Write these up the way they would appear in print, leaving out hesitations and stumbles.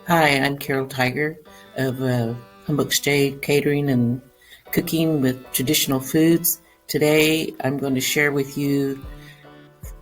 Hi, I'm Carol Tiger of Humbug Stay Catering and Cooking with Traditional Foods. Today I'm going to share with you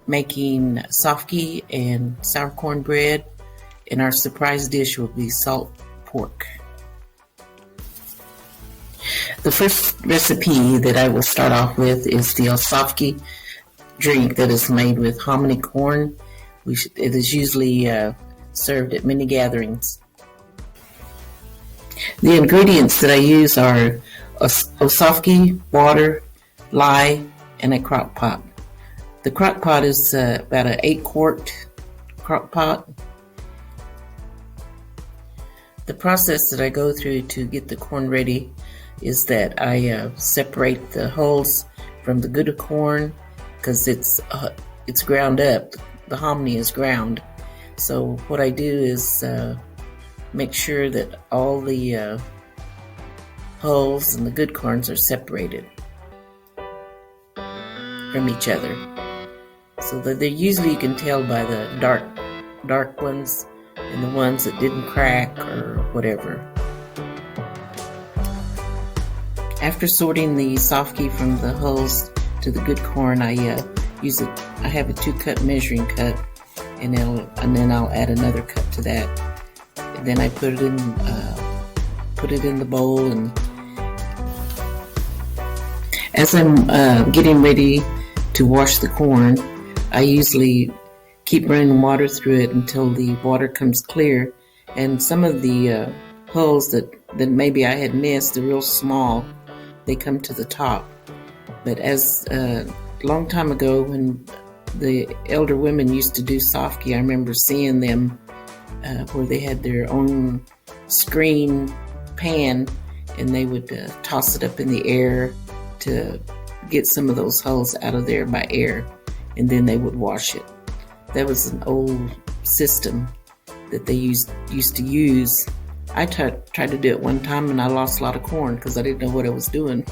making sofke and sour cornbread, and our surprise dish will be salt pork. The first recipe that I will start off with is the sofke drink that is made with hominy corn. It is usually served at many gatherings. The ingredients that I use are sofke, water, lye, and a crock pot. The crock pot is about an 8-quart crock pot. The process that I go through to get the corn ready is that I separate the hulls from the good corn because it's ground up. The hominy is ground. So what I do is make sure that all the hulls and the good corns are separated from each other. So that usually you can tell by the dark ones and the ones that didn't crack or whatever. After sorting the sofke from the hulls to the good corn, I have a 2-cup measuring cup, and then I'll add another cup to that. And then I put it in the bowl, and as I'm getting ready to wash the corn, I usually keep running water through it until the water comes clear. And some of the hulls that maybe I had missed, they're real small, they come to the top. But as a long time ago when the elder women used to do sofke, I remember seeing them where they had their own screen pan, and they would toss it up in the air to get some of those hulls out of there by air, and then they would wash it. That was an old system that they used to use. I tried to do it one time, and I lost a lot of corn because I didn't know what I was doing.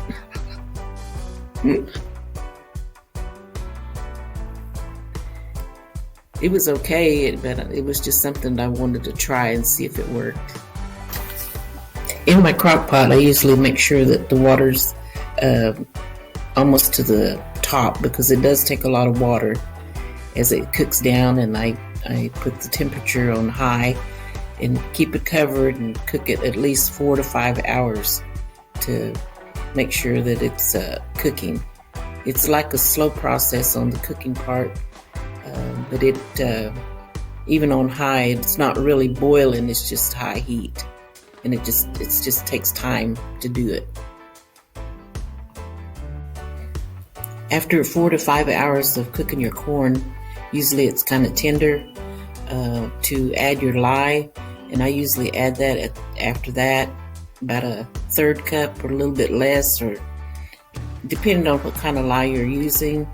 It was okay, but it was just something I wanted to try and see if it worked. In my crock pot, I usually make sure that the water's almost to the top because it does take a lot of water as it cooks down, and I put the temperature on high and keep it covered and cook it at least 4 to 5 hours to make sure that it's cooking. It's like a slow process on the cooking part, but it even on high, it's not really boiling, it's just high heat, and it just takes time to do it. After 4 to 5 hours of cooking your corn, usually it's kind of tender, to add your lye, and I usually add that after that, about a 1/3 cup or a little bit less, or depending on what kind of lye you're using.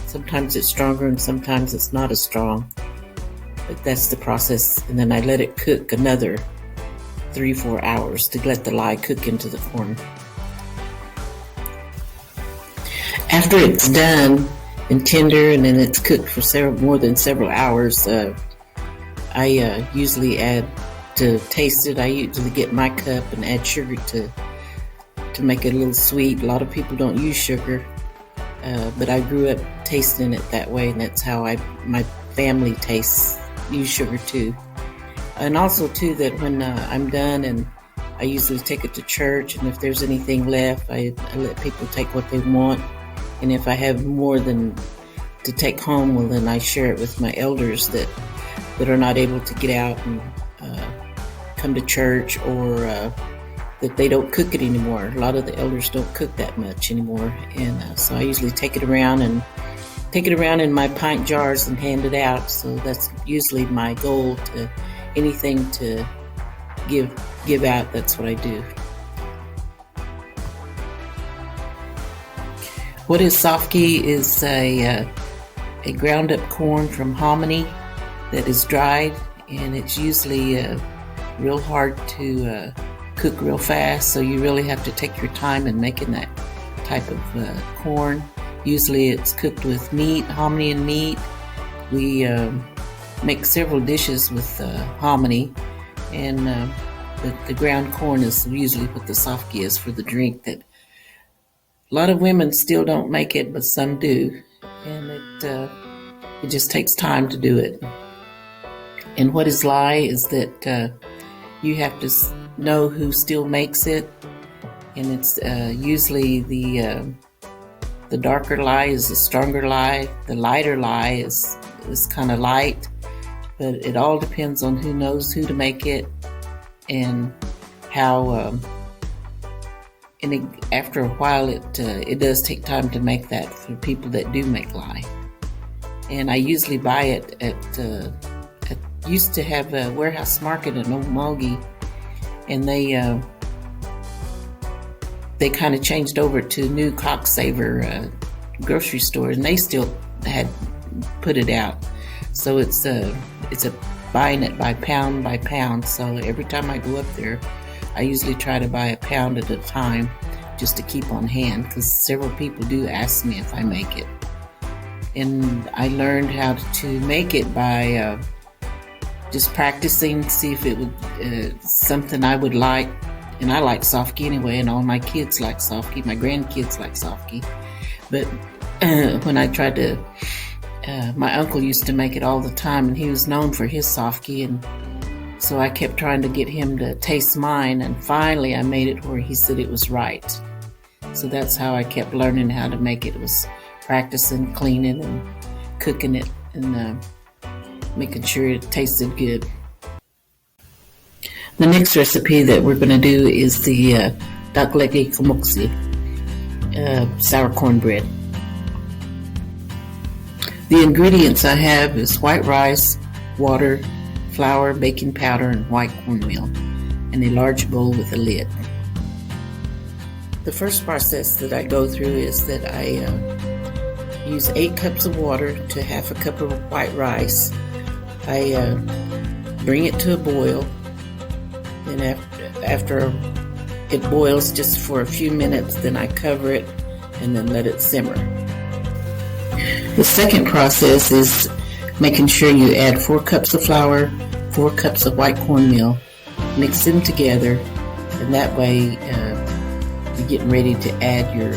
Sometimes it's stronger and sometimes it's not as strong, but that's the process. And then I let it cook another 3-4 hours to let the lye cook into the corn. After it's done and tender, and then it's cooked for more than several hours, I usually add, to taste it, I usually get my cup and add sugar to make it a little sweet. A lot of people don't use sugar, but I grew up tasting it that way, and that's how my family use sugar too. And also too, that when I'm done, and I usually take it to church, and if there's anything left, I let people take what they want. And if I have more than to take home, well, then I share it with my elders that are not able to get out and come to church, or that they don't cook it anymore. A lot of the elders don't cook that much anymore, and so I usually take it around in my pint jars and hand it out. So that's usually my goal, to anything to give out. That's what I do. What is sofke is a ground up corn from hominy that is dried, and it's usually real hard to cook real fast, so you really have to take your time in making that type of corn. Usually it's cooked with meat, hominy and meat. We make several dishes with hominy, and the ground corn is usually what the sofke is for the drink. That a lot of women still don't make it, but some do, and it just takes time to do it. And what is lie is that you have to know who still makes it, and it's usually the darker lye is the stronger lye. The lighter lye is kind of light, but it all depends on who knows who to make it and how. After a while, it does take time to make that for people that do make lye. And I usually buy it at used to have a warehouse market in Old Mulgee, and they kind of changed over to New Coxsaver grocery store, and they still had put it out. So it's a buying it by pound. So every time I go up there, I usually try to buy a pound at a time just to keep on hand, because several people do ask me if I make it. And I learned how to make it by just practicing, see if it would something I would like. And I like sofke anyway, and all my kids like sofke. My grandkids like sofke. But when I tried to, my uncle used to make it all the time, and he was known for his sofke. And so I kept trying to get him to taste mine, and finally I made it where he said it was right. So that's how I kept learning how to make it. It was practicing, cleaning, and cooking it, and making sure it tasted good. The next recipe that we're going to do is the daklegi komoksi, sour cornbread. The ingredients I have is white rice, water, flour, baking powder, and white cornmeal, and a large bowl with a lid. The first process that I go through is that I use 8 cups of water to half a cup of white rice. I bring it to a boil. And after it boils just for a few minutes, then I cover it and then let it simmer. The second process is making sure you add 4 cups of flour, 4 cups of white cornmeal, mix them together, and that way you're getting ready to add your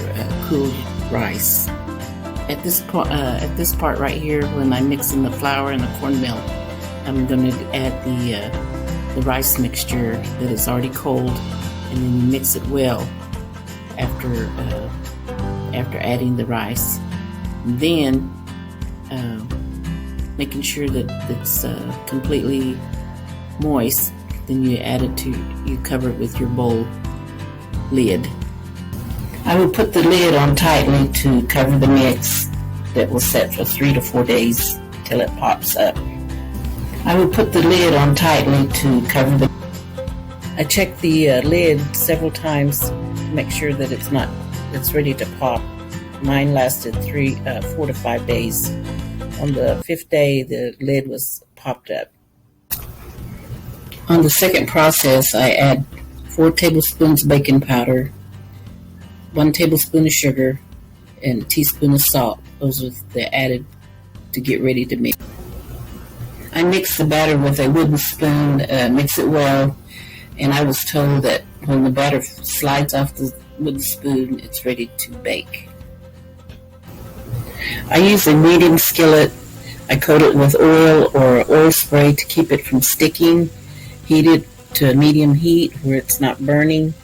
cooled rice. At this part right here, when I'm mixing the flour and the cornmeal, I'm going to add the rice mixture that is already cold, and then you mix it well after adding the rice. And then making sure that it's completely moist, then you cover it with your bowl lid. I will put the lid on tightly to cover the mix that will set for 3 to 4 days till it pops up. I will put the lid on tightly to cover the. I check the lid several times to make sure that it's ready to pop. Mine lasted 4 to 5 days. On the 5th day, the lid was popped up. On the second process, I add 4 tablespoons baking powder, 1 tablespoon of sugar, and a teaspoon of salt. Those are added to get ready to mix. I mix the batter with a wooden spoon, mix it well, and I was told that when the batter slides off the wooden spoon, it's ready to bake. I use a kneading skillet. I coat it with oil or oil spray to keep it from sticking. Heat it to a medium heat where it's not burning,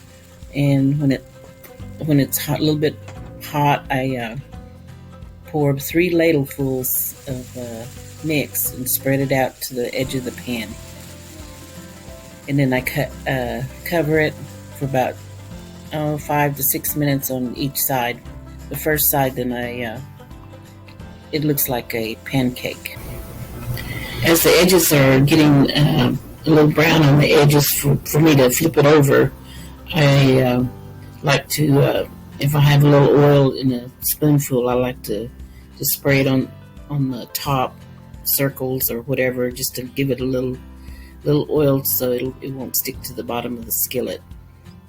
and when it's hot, a little bit hot, I pour 3 ladlefuls of mix and spread it out to the edge of the pan. And then I cover it for about 5 to 6 minutes on each side. The first side, then it looks like a pancake. As the edges are getting a little brown on the edges for me to flip it over, I like to, if I have a little oil in a spoonful, I like to just spray it on the top circles or whatever, just to give it a little oil so it won't stick to the bottom of the skillet.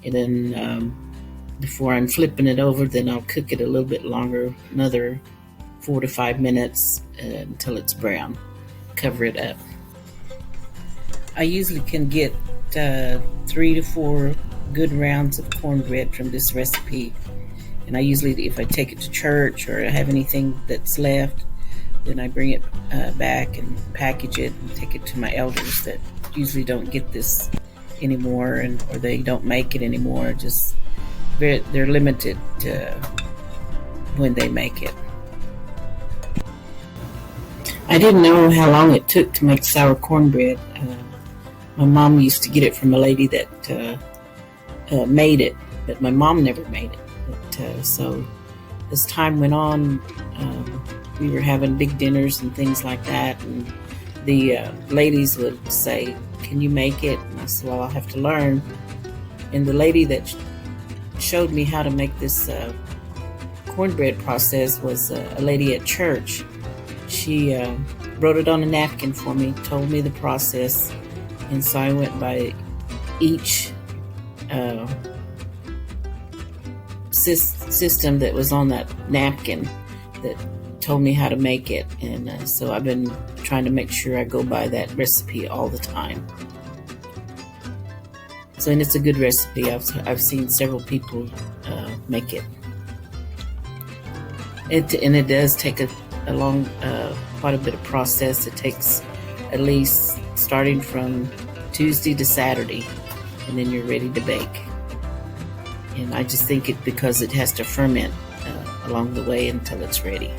And then before I'm flipping it over, then I'll cook it a little bit longer, another 4 to 5 minutes until it's brown. cover it up. I usually can get 3 to 4 good rounds of cornbread from this recipe. And I usually, if I take it to church or I have anything that's left, then I bring it back and package it and take it to my elders that usually don't get this anymore, or they don't make it anymore. Just they're limited to when they make it. I didn't know how long it took to make sour cornbread. My mom used to get it from a lady that made it, but my mom never made it. So as time went on, we were having big dinners and things like that, and the ladies would say, "Can you make it?" And I said, "Well, I'll have to learn." And the lady that showed me how to make this cornbread process was a lady at church. She wrote it on a napkin for me, told me the process, and so I went by each system that was on that napkin that told me how to make it, and so I've been trying to make sure I go by that recipe all the time. So, and it's a good recipe. I've seen several people make it. It does take a long, quite a bit of process. It takes at least starting from Tuesday to Saturday, and then you're ready to bake. And I just think it because it has to ferment along the way until it's ready.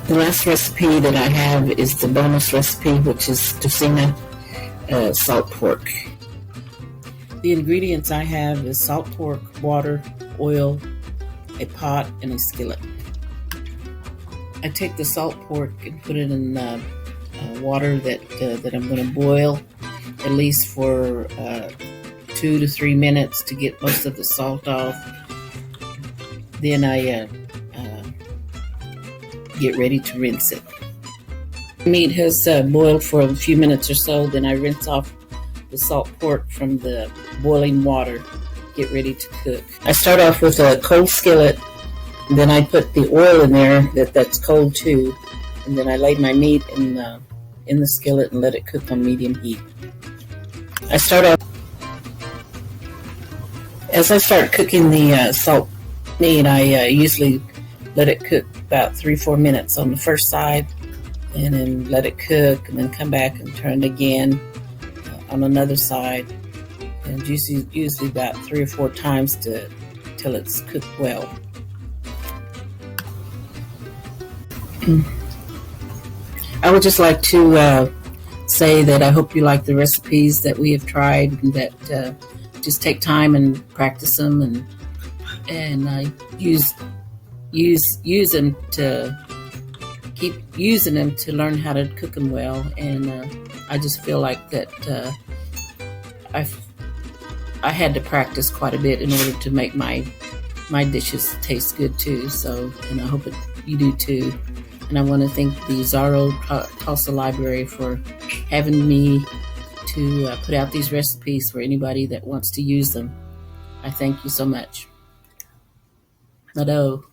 The last recipe that I have is the bonus recipe, which is tocino salt pork. The ingredients I have is salt pork, water, oil, a pot, and a skillet. I take the salt pork and put it in water that I'm going to boil at least for 2 to 3 minutes to get most of the salt off. Then I get ready to rinse it. The meat has boiled for a few minutes or so. Then I rinse off the salt pork from the boiling water. Get ready to cook. I start off with a cold skillet. Then I put the oil in there that's cold too. And then I lay my meat in the skillet and let it cook on medium heat. As I start cooking the salt meat, I usually let it cook about 3-4 minutes on the first side, and then let it cook, and then come back and turn it again on another side, and usually about 3 or 4 times till it's cooked well. I would just like to say that I hope you like the recipes that we have tried, and that just take time and practice them, and use them to keep using them to learn how to cook them well. And I just feel like that I had to practice quite a bit in order to make my dishes taste good too. So, and I hope you do too. And I want to thank the Zorro Tulsa Library for having me to put out these recipes for anybody that wants to use them. I thank you so much. Nado.